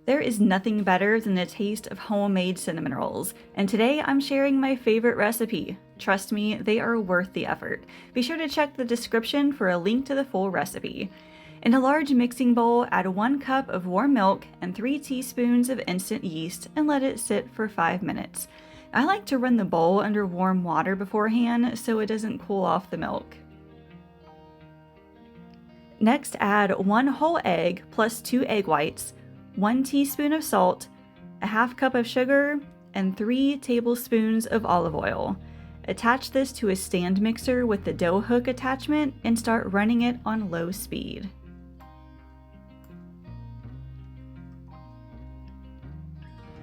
There is nothing better than the taste of homemade cinnamon rolls, and today I'm sharing my favorite recipe. Trust me, they are worth the effort. Be sure to check the description for a link to the full recipe. In a large mixing bowl, add 1 cup of warm milk and 3 teaspoons of instant yeast and let it sit for 5 minutes. I like to run the bowl under warm water beforehand so it doesn't cool off the milk. Next, add 1 whole egg plus 2 egg whites, 1 teaspoon of salt, a half cup of sugar, and 3 tablespoons of olive oil. Attach this to a stand mixer with the dough hook attachment and start running it on low speed.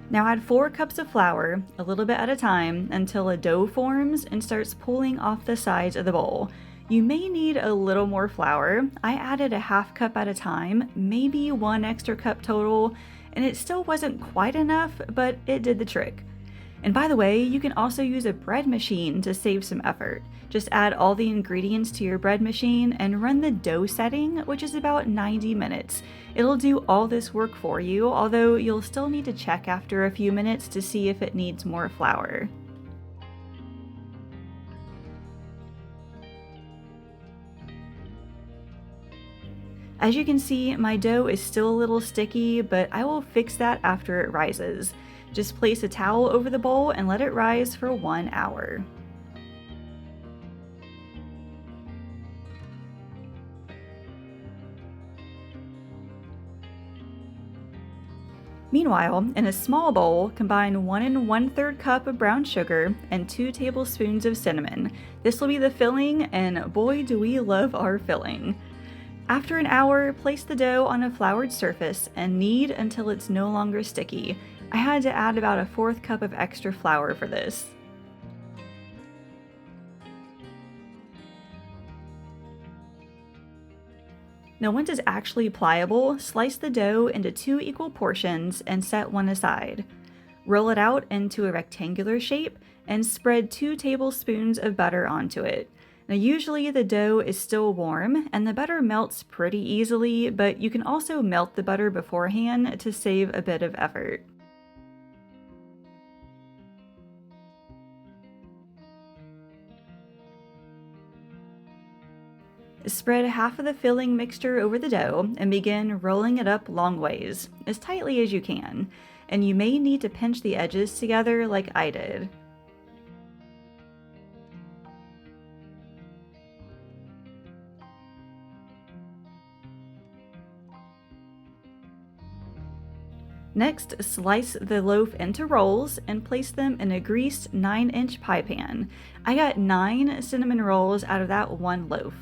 Now add 4 cups of flour, a little bit at a time, until a dough forms and starts pulling off the sides of the bowl. You may need a little more flour. I added a half cup at a time, maybe 1 extra cup total, and it still wasn't quite enough, but it did the trick. And by the way, you can also use a bread machine to save some effort. Just add all the ingredients to your bread machine and run the dough setting, which is about 90 minutes. It'll do all this work for you, although you'll still need to check after a few minutes to see if it needs more flour. As you can see, my dough is still a little sticky, but I will fix that after it rises. Just place a towel over the bowl and let it rise for 1 hour. Meanwhile, in a small bowl, combine 1 1/3 cup of brown sugar and 2 tablespoons of cinnamon. This will be the filling, and boy do we love our filling. After an hour, place the dough on a floured surface and knead until it's no longer sticky. I had to add about a 1/4 cup of extra flour for this. Now once it's actually pliable, slice the dough into 2 equal portions and set one aside. Roll it out into a rectangular shape and spread 2 tablespoons of butter onto it. Now usually the dough is still warm and the butter melts pretty easily, but you can also melt the butter beforehand to save a bit of effort. Spread half of the filling mixture over the dough and begin rolling it up long ways, as tightly as you can, and you may need to pinch the edges together like I did. Next, slice the loaf into rolls and place them in a greased 9-inch pie pan. I got 9 cinnamon rolls out of that 1 loaf.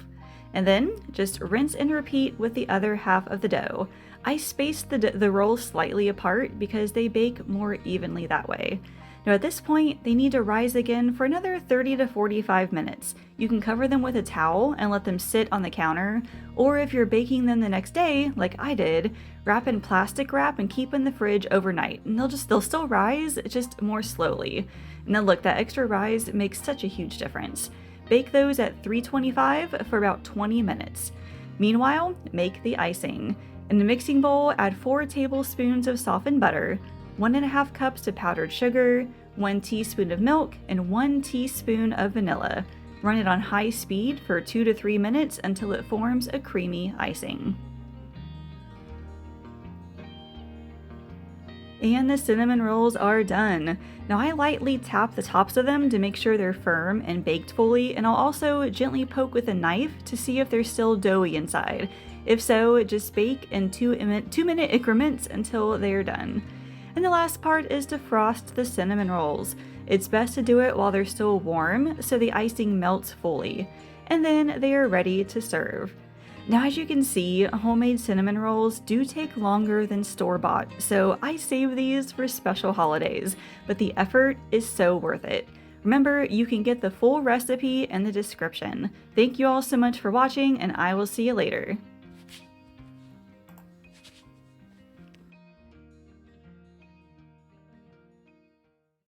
And then, just rinse and repeat with the other half of the dough. I spaced the rolls slightly apart because they bake more evenly that way. Now at this point, they need to rise again for another 30 to 45 minutes. You can cover them with a towel and let them sit on the counter, or if you're baking them the next day, like I did, wrap in plastic wrap and keep in the fridge overnight, and they'll still rise, just more slowly. And then look, that extra rise makes such a huge difference. Bake those at 325 for about 20 minutes. Meanwhile, make the icing. In the mixing bowl, add 4 tablespoons of softened butter, 1 1/2 cups of powdered sugar, 1 teaspoon of milk, and 1 teaspoon of vanilla. Run it on high speed for 2 to 3 minutes until it forms a creamy icing. And the cinnamon rolls are done. Now I lightly tap the tops of them to make sure they're firm and baked fully, and I'll also gently poke with a knife to see if they're still doughy inside. If so, just bake in 2-minute increments until they are done. And the last part is to frost the cinnamon rolls. It's best to do it while they're still warm so the icing melts fully. And then they are ready to serve. Now as you can see, homemade cinnamon rolls do take longer than store-bought, so I save these for special holidays, but the effort is so worth it. Remember, you can get the full recipe in the description. Thank you all so much for watching, and I will see you later.